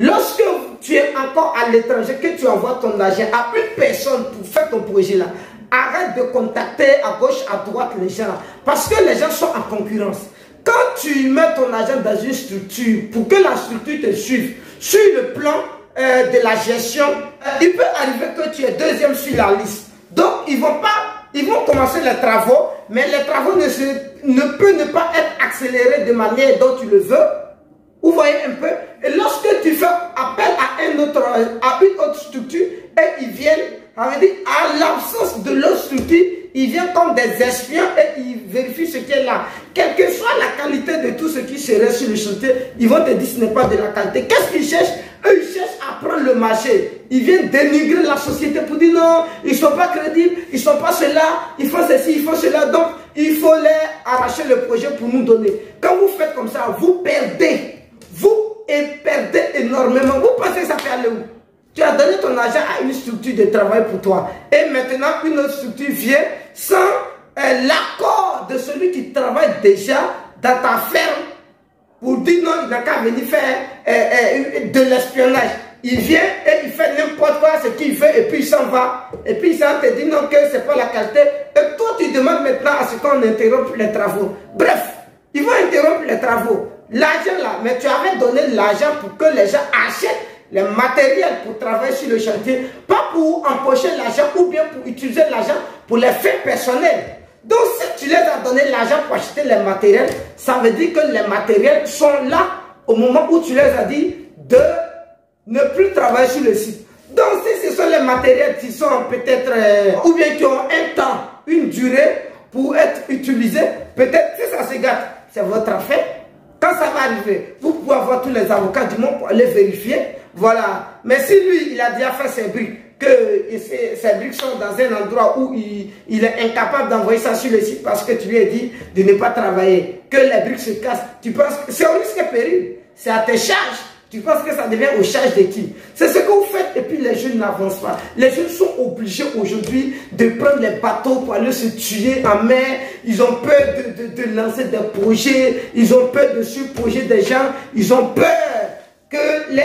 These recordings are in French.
Lorsque tu es encore à l'étranger, que tu envoies ton argent à une personne pour faire ton projet là, arrête de contacter à gauche, à droite les gens là, parce que les gens sont en concurrence. Quand tu mets ton argent dans une structure, pour que la structure te suive, sur le plan de la gestion, il peut arriver que tu es deuxième sur la liste. Donc, ils vont commencer les travaux, mais les travaux ne peuvent pas être accélérés de manière dont tu le veux. Vous voyez un peu? Et lorsque tu fais appel à une autre structure, et ils viennent, ça veut dire, à l'absence de l'autre structure, ils viennent comme des espions et ils vérifient ce qui est là. Quelle que soit la qualité de tout ce qui serait sur le chantier, ils vont te dire que ce n'est pas de la qualité. Qu'est-ce qu'ils cherchent? Eux, ils cherchent à prendre le marché. Ils viennent dénigrer la société pour dire non, ils ne sont pas crédibles, ils ne sont pas cela, ils font ceci, ils font cela. Donc, il faut les arracher le projet pour nous donner. Quand vous faites comme ça, vous perdez. Vous perdez énormément. Vous pensez que ça peut aller où? Tu as donné ton argent à une structure de travail pour toi. Et maintenant, une autre structure vient sans l'accord de celui qui travaille déjà dans ta ferme pour dire non, il n'a qu'à venir faire de l'espionnage. Il vient et il fait n'importe quoi, ce qu'il veut, et puis il s'en va. Et puis il s'en te dit non, que ce n'est pas la qualité. Et toi, tu demandes maintenant à ce qu'on interrompe les travaux. Bref, ils vont interrompre les travaux. L'argent là, mais tu avais donné l'argent pour que les gens achètent les matériels pour travailler sur le chantier, pas pour empocher l'argent ou bien pour utiliser l'argent pour les faits personnels. Donc si tu les as donné l'argent pour acheter les matériels, ça veut dire que les matériels sont là au moment où tu les as dit de ne plus travailler sur le site. Donc si ce sont les matériels qui sont peut-être, ou bien qui ont un temps, une durée pour être utilisés, peut-être si ça se gâte, c'est votre affaire. Quand ça va arriver, vous pouvez avoir tous les avocats du monde pour aller vérifier. Voilà. Mais si lui, il a déjà fait ses briques, que ces briques sont dans un endroit où il est incapable d'envoyer ça sur le site parce que tu lui as dit de ne pas travailler, que les briques se cassent, tu penses que c'est au risque et péril, c'est à tes charges. Tu penses que ça devient aux charges de qui? C'est ce que vous faites et puis les jeunes n'avancent pas. Les jeunes sont obligés aujourd'hui de prendre les bateaux pour aller se tuer en mer. Ils ont peur de lancer des projets. Ils ont peur de suivre des gens. Ils ont peur que les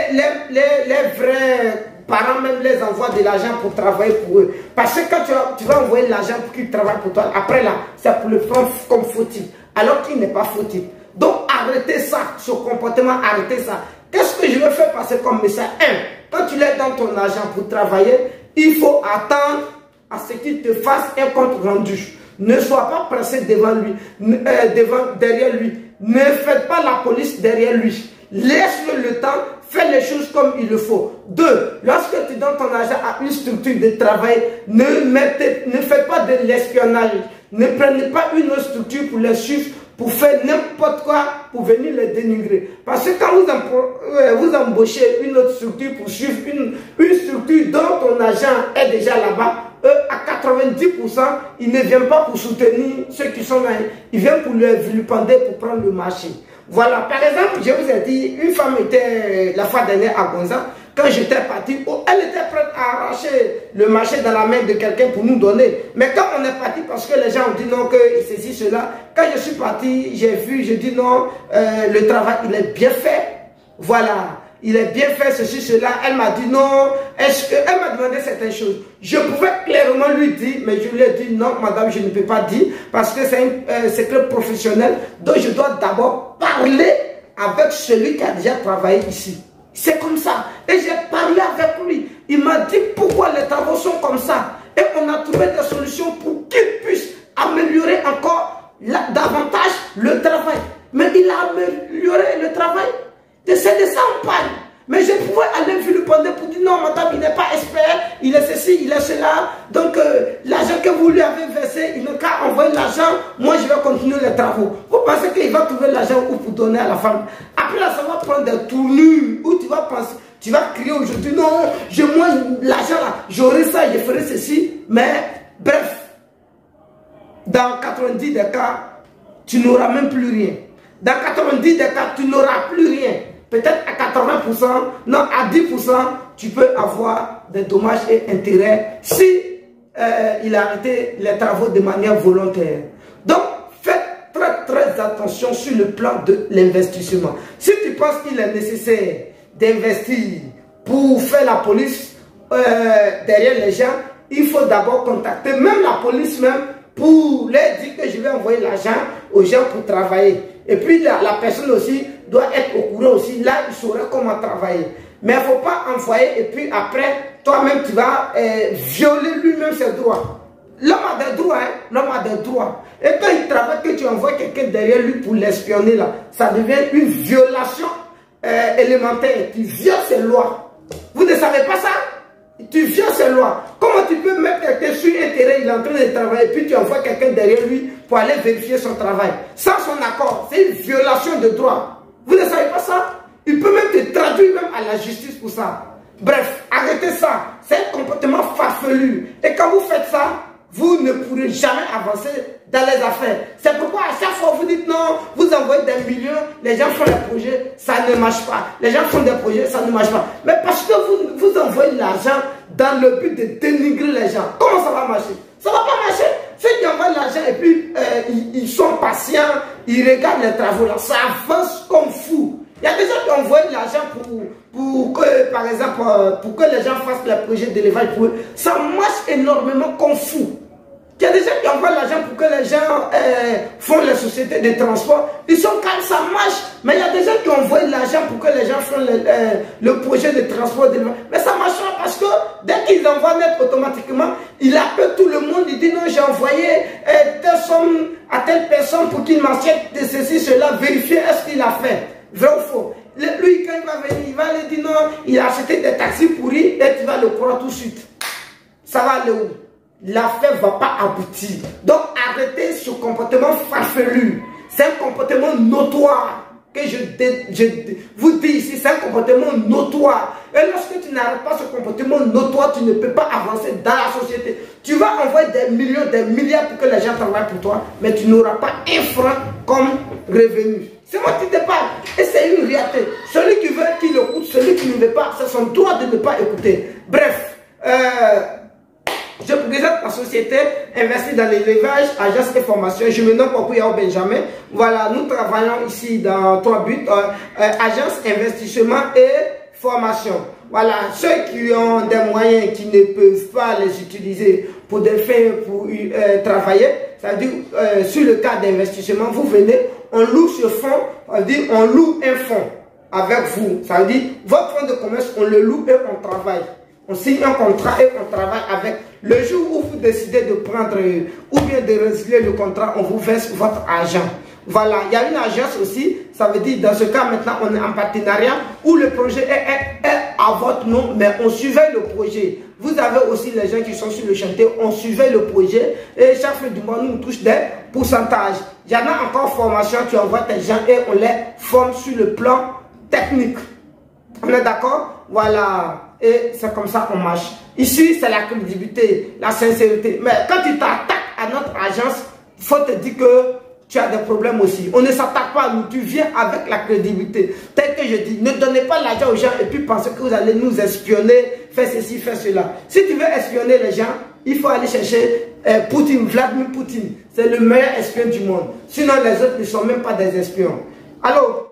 vrais parents même les envoient de l'argent pour travailler pour eux. Parce que quand tu vas envoyer l'argent pour qu'ils travaillent pour toi, après là, c'est pour le prendre comme fautif. Alors qu'il n'est pas fautif. Donc arrêtez ça, ce comportement, arrêtez ça. Qu'est-ce que je veux faire passer comme message? Quand tu laisses dans ton argent pour travailler, il faut attendre à ce qu'il te fasse un compte rendu. Ne sois pas pressé devant lui, derrière lui. Ne faites pas la police derrière lui. Laisse-le le temps, fais les choses comme il le faut. 2. Lorsque tu donnes ton argent à une structure de travail, ne faites pas de l'espionnage. Ne prenez pas une autre structure pour les suivre, pour faire n'importe quoi, pour venir les dénigrer. Parce que quand vous embauchez une autre structure pour suivre une structure dont ton agent est déjà là-bas, eux, à 90%, ils ne viennent pas pour soutenir ceux qui sont là. Ils viennent pour lui vilipender, pour prendre le marché. Voilà, par exemple, je vous ai dit, une femme était la fois dernière à Gonza. Quand j'étais parti, elle était prête à arracher le marché dans la main de quelqu'un pour nous donner. Mais quand on est parti, parce que les gens ont dit non, que ceci, cela, quand je suis parti, j'ai vu, j'ai dit non, le travail, il est bien fait. Voilà, il est bien fait, ceci, cela. Elle m'a dit non, elle m'a demandé certaines choses. Je pouvais clairement lui dire, mais je lui ai dit non, madame, je ne peux pas dire, parce que c'est un secret professionnel, donc je dois d'abord parler avec celui qui a déjà travaillé ici. C'est comme ça. Et j'ai parlé avec lui. Il m'a dit pourquoi les travaux sont comme ça. Et on a trouvé des solutions pour qu'il puisse améliorer encore davantage le travail. Mais il a amélioré le travail. C'est de ça on parle. Mais je pouvais aller vilipender pour dire non, madame, il n'est pas expert, il est ceci, il est cela. Donc, l'argent que vous lui avez versé, il n'a qu'à envoyer l'argent. Moi, je vais continuer les travaux. Vous pensez qu'il va trouver l'argent où pour donner à la femme? Après là, ça va prendre des tournures où tu vas penser, tu vas crier aujourd'hui, non, moi, l'argent là, j'aurai ça, je ferai ceci. Mais, bref, dans 90 des cas, tu n'auras même plus rien. Dans 90 des cas, tu n'auras plus rien. Peut-être à 80%, non, à 10%, tu peux avoir des dommages et intérêts si il a arrêté les travaux de manière volontaire. Donc, faites très attention sur le plan de l'investissement. Si tu penses qu'il est nécessaire d'investir pour faire la police derrière les gens, il faut d'abord contacter même la police même pour leur dire que je vais envoyer l'argent aux gens pour travailler. Et puis la personne aussi doit être au courant aussi. Là, il saurait comment travailler. Mais il ne faut pas envoyer et puis après, toi-même, tu vas violer lui-même ses droits. L'homme a des droits, hein? L'homme a des droits. Et quand il travaille, que tu envoies quelqu'un derrière lui pour l'espionner, là, ça devient une violation élémentaire. Tu violes ses lois. Vous ne savez pas ça? Tu violes ses lois. Comment tu peux mettre quelqu'un sur un terrain, il est en train de travailler, et puis tu envoies quelqu'un derrière lui pour aller vérifier son travail sans son accord? C'est une violation de droit. Vous ne savez pas ça? Il peut même te traduire même à la justice pour ça. Bref, arrêtez ça. C'est un comportement farfelu. Et quand vous faites ça, vous ne pourrez jamais avancer dans les affaires. C'est pourquoi à chaque fois vous dites non, vous envoyez des millions, les gens font des projets, ça ne marche pas. Les gens font des projets, ça ne marche pas. Mais parce que vous envoyez l'argent dans le but de dénigrer les gens. Comment ça va marcher? Ça ne va pas marcher. Ceux qui envoient l'argent et puis ils sont patients, ils regardent les travaux là, ça avance comme fou. Il y a des gens qui envoient l'argent pour que, par exemple, pour que les gens fassent les projets d'élevage pour eux. Ça marche énormément comme fou. Il y a des gens qui envoient l'argent pour que les gens font les sociétés de transport. Ils sont calmes, ça marche. Mais il y a des gens qui envoient l'argent pour que les gens font le projet de transport d'élevage. Mais ça ne marche pas parce que dès qu'ils envoient net automatiquement, il appelle tout le monde. Il dit non, j'ai envoyé telle somme à telle personne pour qu'il m'achète de ceci, cela. Vérifier est-ce qu'il a fait. Vrai ou faux? Lui, quand il va venir, il va lui dire non, il a acheté des taxis pourris et tu vas le croire tout de suite. Ça va aller où? L'affaire ne va pas aboutir. Donc arrêtez ce comportement farfelu. C'est un comportement notoire que je vous dis ici. C'est un comportement notoire. Et lorsque tu n'arrêtes pas ce comportement notoire, tu ne peux pas avancer dans la société. Tu vas envoyer des millions, des milliards pour que les gens travaillent pour toi, mais tu n'auras pas un franc comme revenu. C'est moi qui te parle. Et c'est une réalité. Celui qui veut qu'il écoute, celui qui ne veut pas, c'est son droit de ne pas écouter. Bref, je présente la société investie dans l'élevage, agence et formation. Je me nomme Popouya Benjamin. Voilà, nous travaillons ici dans 3 buts. Agence, investissement et formation. Voilà, ceux qui ont des moyens qui ne peuvent pas les utiliser pour des fins, pour travailler, c'est-à-dire sur le cas d'investissement, vous venez, on loue ce fonds, c'est-à-dire on loue un fonds avec vous. Ça veut dire votre fonds de commerce, on le loue et on travaille. On signe un contrat et on travaille avec. Le jour où vous décidez de prendre ou bien de résilier le contrat, on vous verse votre argent. Voilà, il y a une agence aussi, ça veut dire dans ce cas maintenant on est en partenariat où le projet est à votre nom, mais on suivait le projet. Vous avez aussi les gens qui sont sur le chantier, on suivait le projet et chaque fin du mois nous on touche des pourcentages. Il y en a encore formation, tu envoies tes gens et on les forme sur le plan technique. On est d'accord? Voilà. Et c'est comme ça qu'on marche. Ici, c'est la crédibilité, la sincérité. Mais quand tu t'attaques à notre agence, il faut te dire que tu as des problèmes aussi. On ne s'attaque pas à nous. Tu viens avec la crédibilité. Tel que je dis, ne donnez pas l'argent aux gens et puis pensez que vous allez nous espionner, faire ceci, faire cela. Si tu veux espionner les gens, il faut aller chercher Poutine, Vladimir Poutine. C'est le meilleur espion du monde. Sinon, les autres ne sont même pas des espions. Alors,